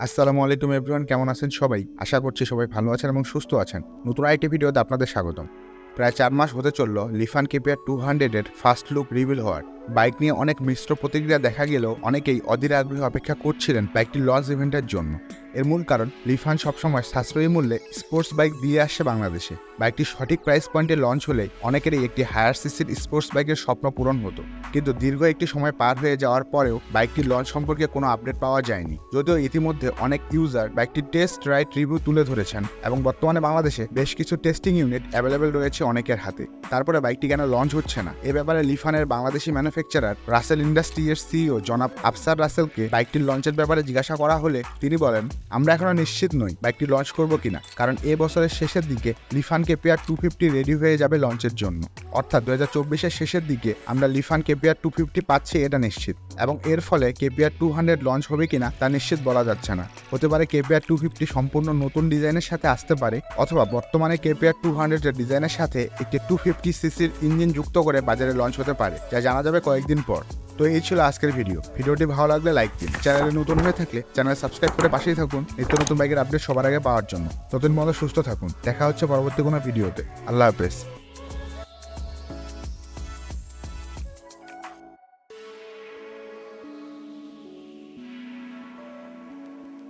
আসসালামু আলাইকুম এভরিওয়ান, কেমন আছেন সবাই? আশা করছি সবাই ভালো আছেন এবং সুস্থ আছেন। নতুন আরেকটি ভিডিওতে আপনাদের স্বাগতম। প্রায় 4 মাস হতে চলল লিফান কেপিয়ার 200 এর ফার্স্ট লুক রিভিল হওয়ার। বাইক নিয়ে অনেক মিশ্র প্রতিক্রিয়া দেখা গেলেও অনেকেই অধীর আগ্রহে অপেক্ষা করছিলেন বাইকটির লঞ্চ ইভেন্টের জন্য। এর মূল কারণ লিফান সবসময় সাশ্রয়ী মূল্যে স্পোর্টস বাইক দিয়ে আসছে বাংলাদেশে। বাইকটি সঠিক প্রাইস পয়েন্টে লঞ্চ হলে অনেকেরই একটি হায়ার সিসির স্পোর্টস বাইকের স্বপ্ন পূরণ হতো। কিন্তু দীর্ঘ একটি সময় পার হয়ে যাওয়ার পরেও বাইকটির লঞ্চ সম্পর্কে কোনো আপডেট পাওয়া যায়নি। যদিও ইতিমধ্যে অনেক ইউজার বাইকটির টেস্ট রাইড রিভিউ তুলে ধরেছেন এবং বর্তমানে বাংলাদেশে বেশ কিছু টেস্টিং ইউনিট অ্যাভেলেবেল রয়েছে অনেকের হাতে। তারপরে বাইকটি কেন লঞ্চ হচ্ছে না, এ ব্যাপারে লিফানের বাংলাদেশি ম্যানুফ্যাকচারার রাসেল ইন্ডাস্ট্রি এর সিইও জনাব আফসার রাসেলকে বাইকটির লঞ্চের ব্যাপারে জিজ্ঞাসা করা হলে তিনি বলেন, আমরা এখনো নিশ্চিত নই বাইকটি লঞ্চ করব কিনা, কারণ এ বছরের শেষের দিকে লিফান কেপিয়ার 250 রেডি হয়ে যাবে লঞ্চের জন্য। অর্থাৎ 2024-এর শেষের দিকে আমরা লিফান কেপিয়ার 250 পাচ্ছি, এটা নিশ্চিত। এবং এর ফলে কেপিআর 200 লঞ্চ হবে কিনা তা নিশ্চিত বলা যাচ্ছে না। হতে পারে কেপিআর 250 সম্পূর্ণ নতুন ডিজাইনের সাথে আসতে পারে, অথবা বর্তমানে কেপিআর 200 এর ডিজাইনের সাথে একটি 250 সিসির ইঞ্জিন যুক্ত করে বাজারে লঞ্চ হতে পারে, যা জানা যাবে কয়েকদিন পর। তো এই ছিল আজকের ভিডিওটি ভালো লাগলে লাইক দিন, চ্যানেলে নতুন হয়ে থাকলে চ্যানেল সাবস্ক্রাইব করে পাশেই থাকুন নিত্য নতুন বাইকের আপডেট সবার আগে পাওয়ার জন্য। ততদিন মতো সুস্থ থাকুন, দেখা হচ্ছে পরবর্তী কোনো ভিডিওতে। আল্লাহ হাফেজ।